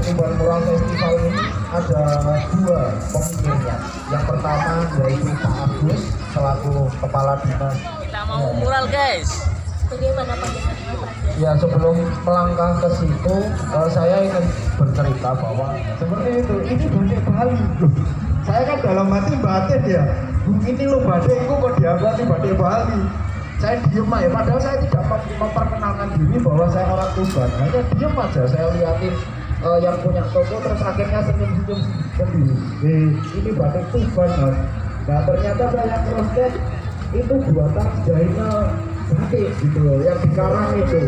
Seniman Mural Festival ini ada dua pemimpinnya. Yang pertama yaitu Pak Ardians selaku Kepala Dinas. Kita mau mural guys. Bagaimana Pak? Ya, sebelum melangkah ke situ, saya ingin bercerita bahwa seperti itu, ini batik Bali. Saya kan dalam hati batik ya, ini lo batikku kok dianggap batik Bali. Saya diem aja, padahal saya tidak memperkenalkan diri bahwa saya orang Tuban. Hanya diem aja, saya liatin yang punya toko, terus akhirnya senyum-senyum sendiri. Ini batik Tuban, Mas. Nah ternyata saya cross-check, itu buatan jahitnya batik gitu loh, yang dikarang itu.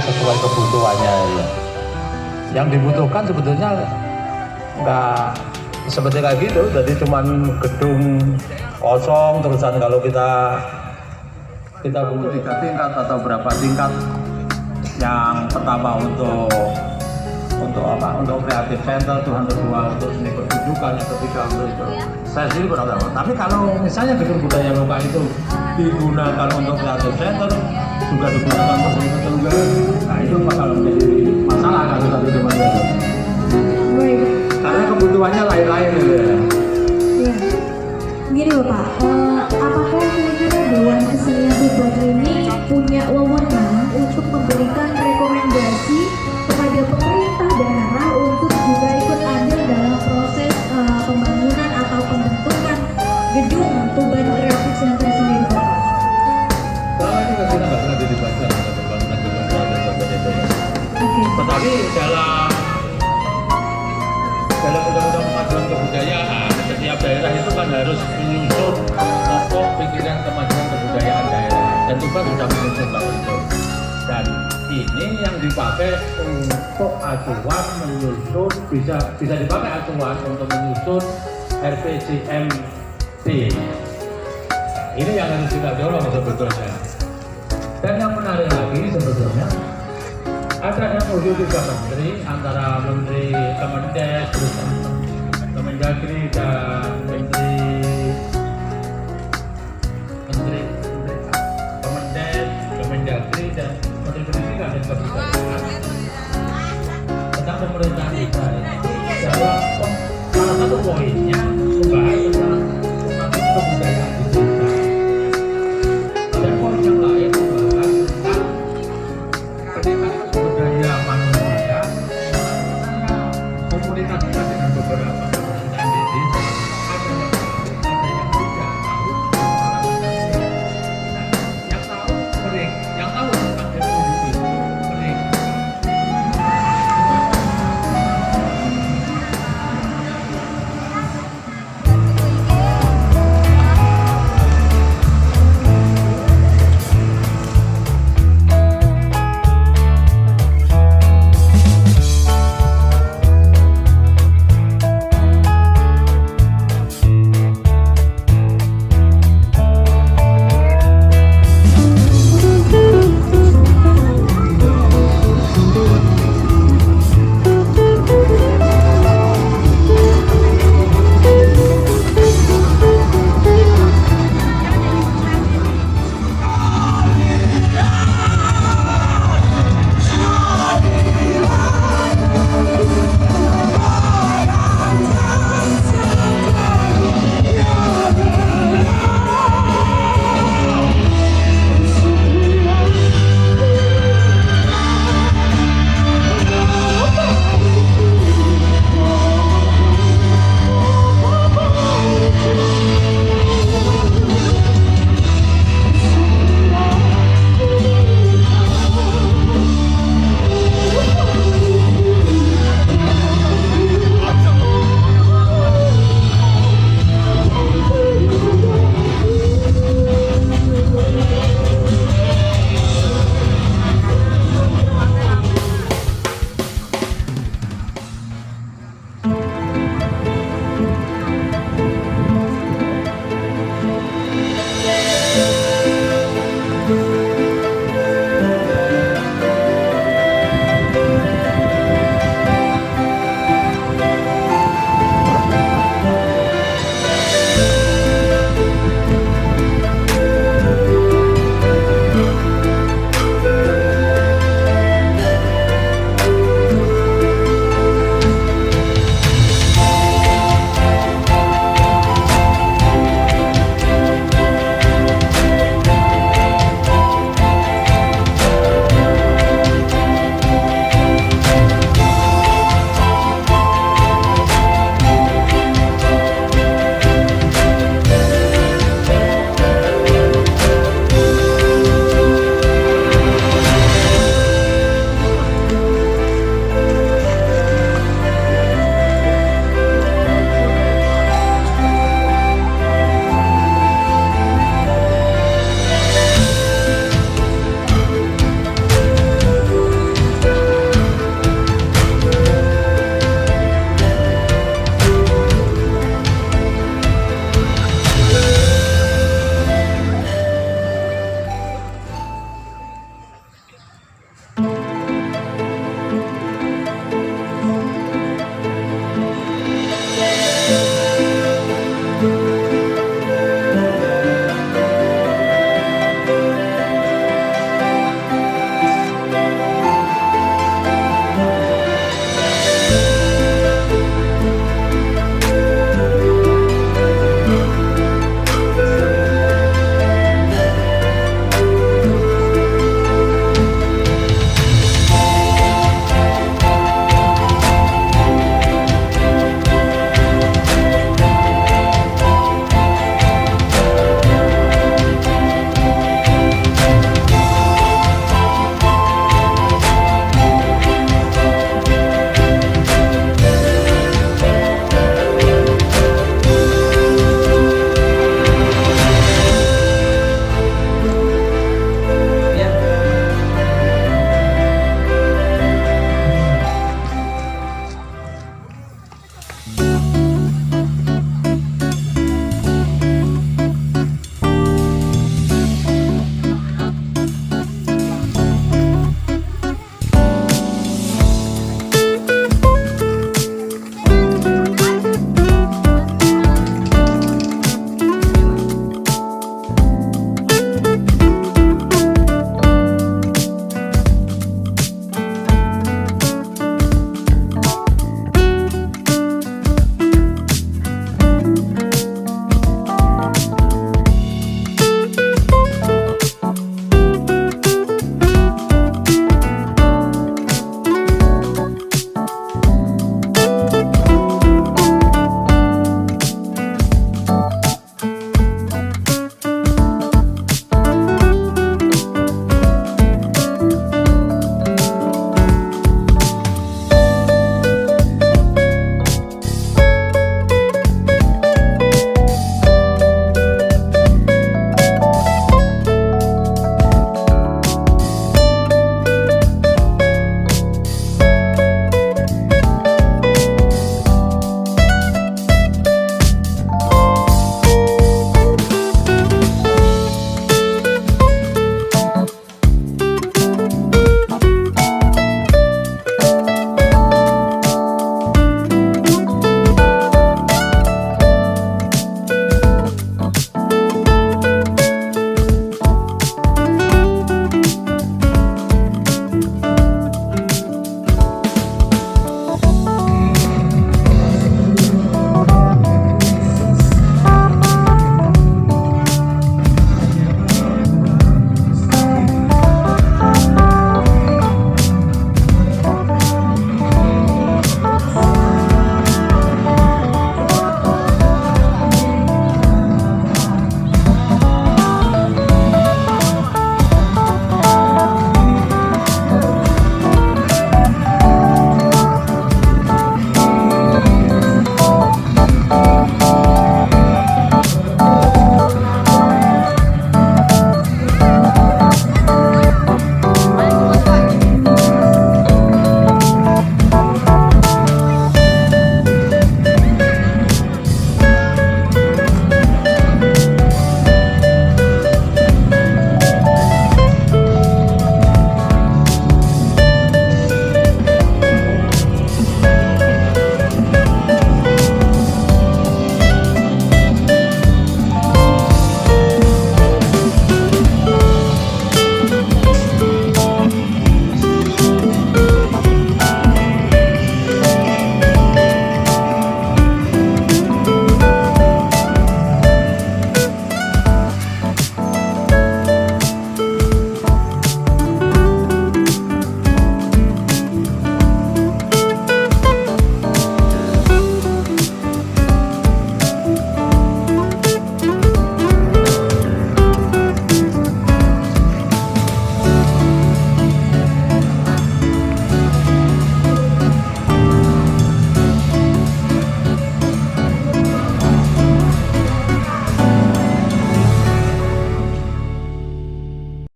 sesuai kebutuhannya. Yang dibutuhkan sebetulnya nggak seperti kayak gitu, jadi cuman gedung kosong terusan. Kalau kita butuh 3 tingkat atau berapa tingkat. Yang pertama untuk apa? Untuk kreatif center, yang kedua untuk seni pertunjukan, yang ketiga untuk itu. Saya sendiri kurang tahu. Tapi kalau misalnya gedung budaya lokal itu digunakan untuk kreatif center, juga digunakan untuk seni pertunjukan, nah itu bakal menjadi masalah kalau satu cuma itu. Karena kebutuhannya lain-lain gitu ya. Iya. Gini Bapak, apakah kira-kira Dewan Kesenian Tuban ini punya wewenang untuk memberikan rekomendasi kepada pemerintah daerah untuk juga ikut andil dalam proses pembangunan atau pembentukan gedung Tuban Kreatif Center sendiri Bapak? Selama ini kita nggak pernah dilibatkan dalam pembangunan gedung kreatif seperti itu. Tetapi dalam harus menyusun pokok pikiran kemajuan kebudayaan daerah, dan Tuban sudah menyusun itu. Dan ini yang dipakai untuk acuan menyusun, bisa dipakai acuan untuk menyusun RPJMD. Ini yang harus kita dorong sebetulnya. Dan yang menarik lagi sebetulnya, ada MOU 3 menteri antara Menteri Kemendes, Kemendagri dan Menteri Kemendes, Kemendagri dan Menteri Pendidikan dan Kebudayaan tentang pemerintahan kita. Salah satu poin